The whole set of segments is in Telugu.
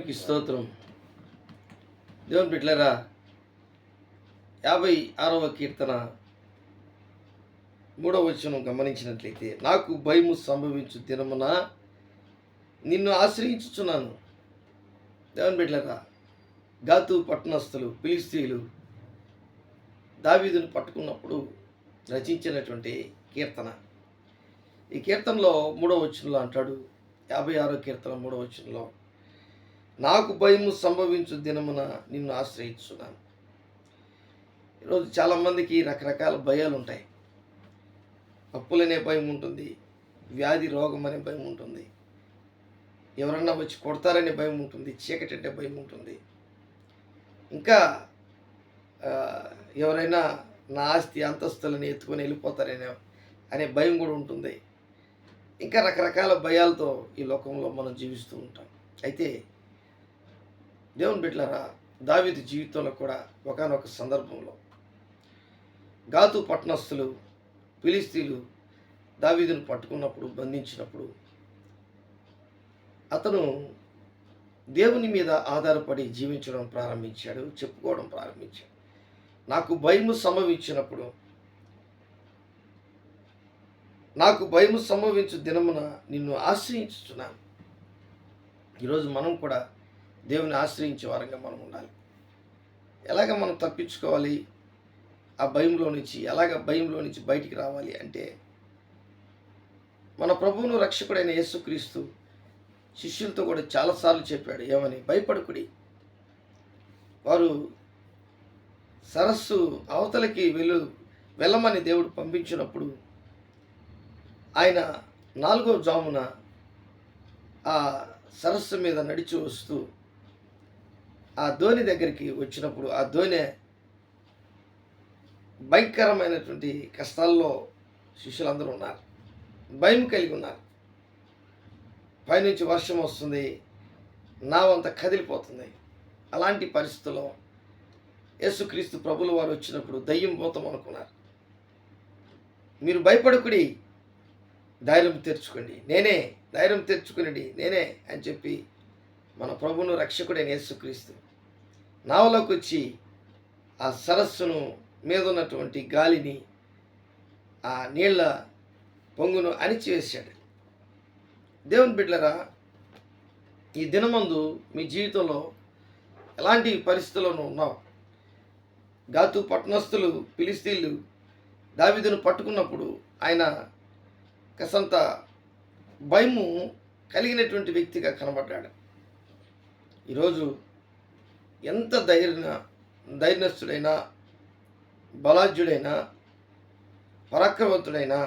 దేవునికి స్తోత్రం. దేవుని బిడ్డలారా, 56వ కీర్తన 3వ వచనం గమనించినట్లయితే, నాకు భయము సంభవించు దినమున నిన్ను ఆశ్రయించుచున్నాను. దేవుని బిడ్డలారా, గాతు పట్టణస్థులు ఫిలిష్తీయులు దావీదును పట్టుకున్నప్పుడు రచించినటువంటి కీర్తన. ఈ కీర్తనలో 3వ వచనంలో అంటాడు, 56వ కీర్తన 3వ వచనంలో, నాకు భయము సంభవించు దినమున నిన్ను ఆశ్రయించున్నాను. ఈరోజు చాలామందికి రకరకాల భయాలు ఉంటాయి. అప్పులనే భయం ఉంటుంది, వ్యాధి రోగం అనే భయం ఉంటుంది, ఎవరన్నా వచ్చి కొడతారనే భయం ఉంటుంది, చీకటి అంటే భయం ఉంటుంది, ఇంకా ఎవరైనా నా ఆస్తి అంతస్తులని ఎత్తుకొని వెళ్ళిపోతారనే అనే భయం కూడా ఉంటుంది. ఇంకా రకరకాల భయాలతో ఈ లోకంలో మనం జీవిస్తూ ఉంటాం. అయితే దేవుని బిడ్డలారా, దావీదు జీవితంలో కూడా ఒకానొక సందర్భంలో గాతు పట్టణస్థులు ఫిలిష్తీయులు దావీదును పట్టుకున్నప్పుడు, బంధించినప్పుడు అతను దేవుని మీద ఆధారపడి జీవించడం ప్రారంభించాడు, చెప్పుకోవడం ప్రారంభించాడు. నాకు భయము సంభవించినప్పుడు, నాకు భయము సంభవించు దినమున నిన్ను ఆశ్రయించుచున్నాను. ఈరోజు మనం కూడా దేవుని ఆశ్రయించే వారంగా మనం ఉండాలి. ఎలాగ మనం తప్పించుకోవాలి ఆ భయంలో నుంచి, ఎలాగ భయంలో నుంచి బయటికి రావాలి అంటే, మన ప్రభువును రక్షకుడైన యేసుక్రీస్తు శిష్యులతో కూడా చాలాసార్లు చెప్పాడు. ఏమని? భయపడకుడి. వారు సరస్సు అవతలకి వెళ్ళమని దేవుడు పంపించినప్పుడు ఆయన 4వ జామున ఆ సరస్సు మీద నడిచి వస్తూ ఆ ధోని దగ్గరికి వచ్చినప్పుడు, ఆ ధోని భయంకరమైనటువంటి కష్టాల్లో శిష్యులందరూ ఉన్నారు, భయం కలిగి ఉన్నారు. పైనుంచి వర్షం వస్తుంది, నావంతా కదిలిపోతుంది. అలాంటి పరిస్థితుల్లో యేసుక్రీస్తు ప్రభుల వారు వచ్చినప్పుడు దయ్యం పోతాం అనుకున్నారు. మీరు భయపడకుడి, ధైర్యం తెచ్చుకోండి, నేనే, ధైర్యం తెచ్చుకునండి, నేనే అని చెప్పి మన ప్రభువును రక్షకుడైన యేసుక్రీస్తు నావలోకి వచ్చి ఆ సరస్సును మీద ఉన్నటువంటి గాలిని, ఆ నీళ్ల పొంగును అణిచివేశాడు. దేవుని బిడ్డలారా, ఈ దినమందు మీ జీవితంలో ఎలాంటి పరిస్థితుల్లోనూ ఉన్నావు? గాతు పట్టణస్థులు ఫిలిష్తీయులు దావీదును పట్టుకున్నప్పుడు ఆయన కసంత భయము కలిగినటువంటి వ్యక్తిగా కనబడ్డాడు. ఈరోజు ఎంత ధైర్యస్తుడైనా, బలాఢ్యుడైనా, పరాక్రమవంతుడైనా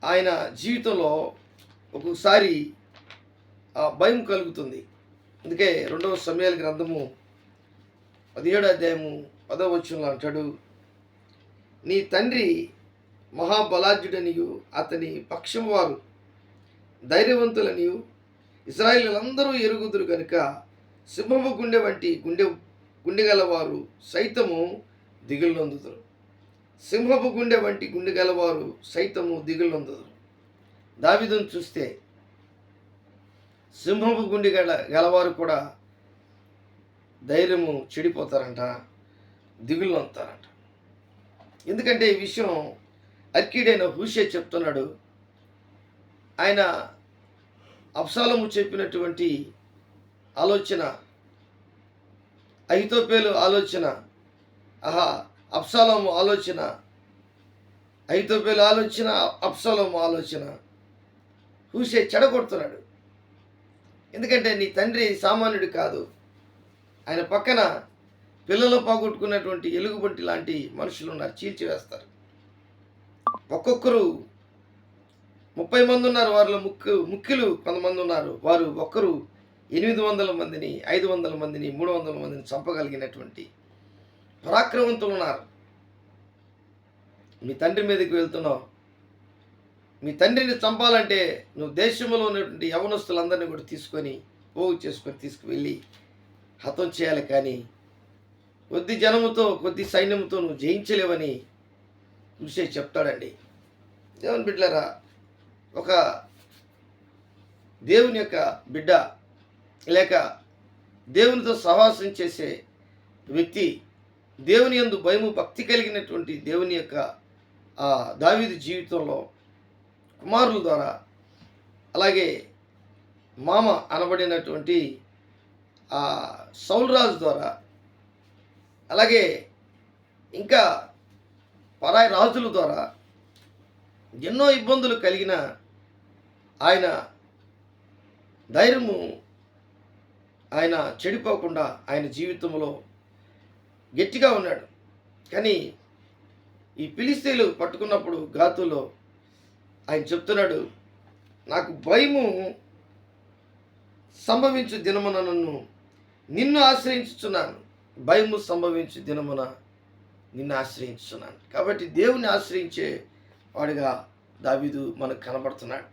ఆయన జీవితంలో ఒక్కొక్కసారి ఆ భయం కలుగుతుంది. అందుకే 2వ సమూయేలు గ్రంథము 17వ అధ్యాయము 10వ వచనంలో అంటాడు, నీ తండ్రి మహాబలాఢ్యుడనియు అతని పక్షము వారు ధైర్యవంతులనియు ఇశ్రాయేలీయులందరూ ఎరుగుదురు కనుక సింహపు గుండె వంటి గుండె గలవారు సైతము దిగులు నొందుదురు. సింహపు గుండె వంటి గుండె గలవారు సైతము దిగులు నొందుదురు. దావీదును చూస్తే సింహపు గుండె గలవారు కూడా ధైర్యము చెడిపోతారంట, దిగులు నొందుతారంట. ఎందుకంటే ఈ విషయం అర్కీడైన హూషే చెప్తున్నాడు. ఆయన అబ్షాలోము చెప్పినటువంటి ఆలోచన, అహీతోపెలు ఆలోచన, అబ్షాలోము ఆలోచన, అహీతోపెలు ఆలోచన, అబ్షాలోము ఆలోచన హూషే చెడగొడుతున్నాడు. ఎందుకంటే నీ తండ్రి సామాన్యుడు కాదు. ఆయన పక్కన పిల్లలు పోగొట్టుకున్నటువంటి ఎలుగుబంటి లాంటి మనుషులు ఉన్నారు, చీల్చివేస్తారు. ఒక్కొక్కరు 30 మంది ఉన్నారు, వారిలో ముఖ్యులు కొంతమంది ఉన్నారు. వారు ఒక్కరు 800 మందిని, 500 మందిని, 300 మందిని చంపగలిగినటువంటి పరాక్రమవంతులు ఉన్నారు. మీ తండ్రి మీదకి వెళ్తున్నావు. మీ తండ్రిని చంపాలంటే నువ్వు దేశంలో ఉన్నటువంటి యవనస్తులందరినీ కూడా పోగు చేసుకొని తీసుకువెళ్ళి హతం చేయాలి. కానీ కొద్ది జనముతో, కొద్ది సైన్యంతో నువ్వు జయించలేవని చూసే చెప్తాడండి. దేవుని బిడ్డలారా, ఒక దేవుని యొక్క బిడ్డ లేక దేవునితో సహవాసం చేసే వ్యక్తి దేవుని యందు భయము భక్తి కలిగినటువంటి దేవుని యొక్క దావీదు జీవితంలో కుమారుల ద్వారా, అలాగే మామ అనబడినటువంటి సౌలు రాజు ద్వారా, అలాగే ఇంకా పరాయి రాజుల ద్వారా ఎన్నో ఇబ్బందులు కలిగిన ఆయన ధైర్యము, ఆయన చెడిపోకుండా ఆయన జీవితంలో గట్టిగా ఉన్నాడు. కానీ ఈ ఫిలిష్తీయులు పట్టుకున్నప్పుడు గాతులో ఆయన చెప్తున్నాడు, నాకు భయము సంభవించు దినమున నిన్ను ఆశ్రయించుచున్నాను, భయము సంభవించు దినమున నిన్ను ఆశ్రయించుచున్నాను. కాబట్టి దేవుని ఆశ్రయించే వాడిగా దావీదు మనకు కనబడుతున్నాడు.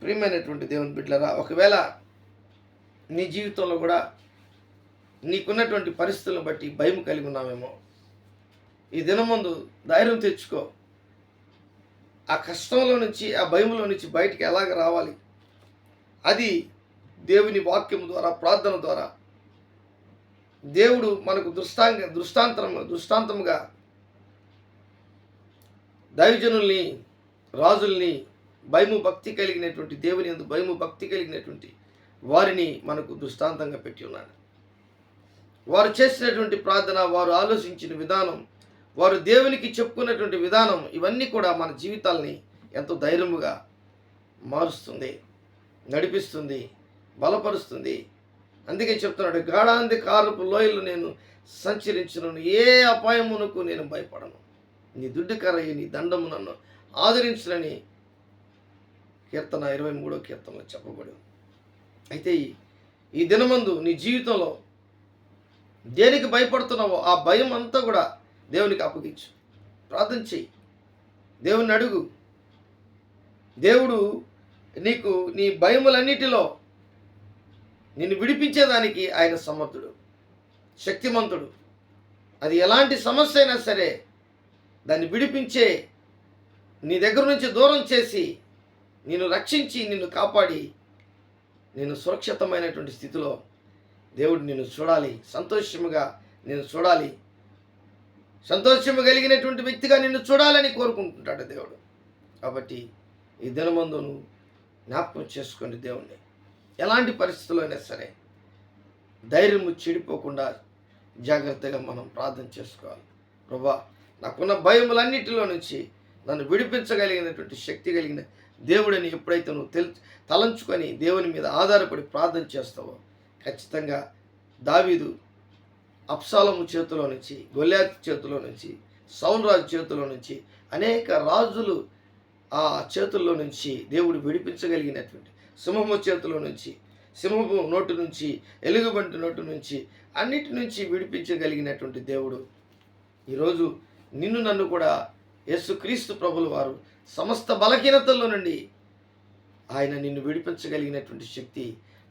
ప్రియమైనటువంటి దేవుని బిడ్డలారా, ఒకవేళ నీ జీవితంలో కూడా నీకున్నటువంటి పరిస్థితులను బట్టి భయం కలిగి ఉన్నామేమో, ఈ దినమందు ధైర్యం తెచ్చుకో. ఆ కష్టంలో నుంచి, ఆ భయంలో నుంచి బయటికి ఎలాగ రావాలి, అది దేవుని వాక్యం ద్వారా, ప్రార్థన ద్వారా దేవుడు మనకు దృష్టాంతముగా దైవజనుల్ని, రాజుల్ని, భయము భక్తి కలిగినటువంటి దేవుని యందు భయము భక్తి కలిగినటువంటి వారిని మనకు దృష్టాంతంగా పెట్టి ఉన్నాడు. వారు చేసినటువంటి ప్రార్థన, వారు ఆలోచించిన విధానం, వారు దేవునికి చెప్పుకున్నటువంటి విధానం, ఇవన్నీ కూడా మన జీవితాలని ఎంతో ధైర్యముగా మారుస్తుంది, నడిపిస్తుంది, బలపరుస్తుంది. అందుకే చెప్తున్నాడు, గాఢాంధకారపు లోయలు నేను సంచరించును, ఏ అపాయమునకు నేను భయపడను, నీ దుడ్డుకరయ్యి నీ దండము నన్ను ఆదరించునని కీర్తన 23వ కీర్తనలో చెప్పబడి. అయితే ఈ దినమందు నీ జీవితంలో దేనికి భయపడుతున్నావో ఆ భయం అంతా కూడా దేవునికి అప్పగించు, ప్రార్థన చెయ్యి, దేవుని అడుగు. దేవుడు నీకు నీ భయములన్నిటిలో నిన్ను విడిపించేదానికి ఆయన సమర్థుడు, శక్తిమంతుడు. అది ఎలాంటి సమస్య అయినా సరే దాన్ని విడిపించే, నీ దగ్గర నుంచి దూరం చేసి నిన్ను రక్షించి నిన్ను కాపాడి నేను సురక్షితమైనటువంటి స్థితిలో దేవుడు నిన్ను చూడాలి, సంతోషముగా నిన్ను చూడాలి, సంతోషము కలిగినటువంటి వ్యక్తిగా నిన్ను చూడాలని కోరుకుంటుంటాడు దేవుడు. కాబట్టి ఈ దినమందు నువ్వు జ్ఞాపకం చేసుకోండి దేవుణ్ణి. ఎలాంటి పరిస్థితుల్లో అయినా సరే ధైర్యము చెడిపోకుండా జాగ్రత్తగా మనం ప్రార్థన చేసుకోవాలి. ప్రభువా, నాకున్న భయములన్నిటిలో నుంచి నన్ను విడిపించగలిగినటువంటి శక్తి కలిగిన దేవుడిని ఎప్పుడైతే నువ్వు తలంచుకొని దేవుని మీద ఆధారపడి ప్రార్థన చేస్తావో, ఖచ్చితంగా దావీదు అబ్షాలోము చేతిలో నుంచి, గొల్యాతు చేతిలో నుంచి, సౌలు రాజు చేతిలో నుంచి, అనేక రాజులు ఆ చేతుల్లో నుంచి దేవుడు విడిపించగలిగినటువంటి, సింహము చేతిలో నుంచి, సింహపు నోటు నుంచి, ఎలుగుబంటి నోటు నుంచి, అన్నిటి నుంచి విడిపించగలిగినటువంటి దేవుడు ఈరోజు నిన్ను నన్ను కూడా యేసుక్రీస్తు ప్రభుల వారు సమస్త బలహీనతల్లో నుండి ఆయన నిన్ను విడిపించగలిగినటువంటి శక్తి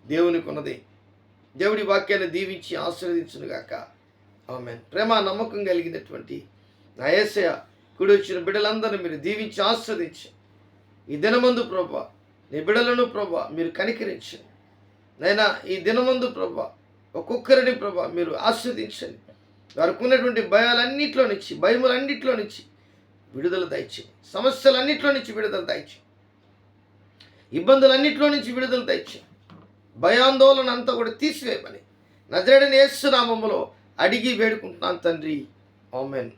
దేవునికి ఉన్నది. దేవుడి వాక్యాన్ని దీవించి ఆశీర్వదించునుగాక. ఆమేన్. ప్రేమ నమ్మకం కలిగినటువంటి నా యేసయ్య కూడి వచ్చిన బిడ్డలందరినీ మీరు దీవించి ఆశీర్వదించి, ఈ దినమందు ప్రభువా నీ బిడ్డలను ప్రభువా మీరు కనికరించండి. నైనా ఈ దినమందు ప్రభువా ఒక్కొక్కరిని ప్రభువా మీరు ఆశీర్వదించండి. వారికి ఉన్నటువంటి భయాలన్నింటిలో నుంచి, భయములన్నింటిలో నుంచి విడుదల దయచేయండి. సమస్యలన్నింటిలో నుంచి విడుదల దయచేయండి. ఇబ్బందులన్నింటిలో నుంచి విడుదల దయచేయండి. భయాందోళన అంతా కూడా తీసివేయమని నజరేయుడైన యేసు నామములో అడిగి వేడుకుంటున్నాను తండ్రి. ఆమేన్.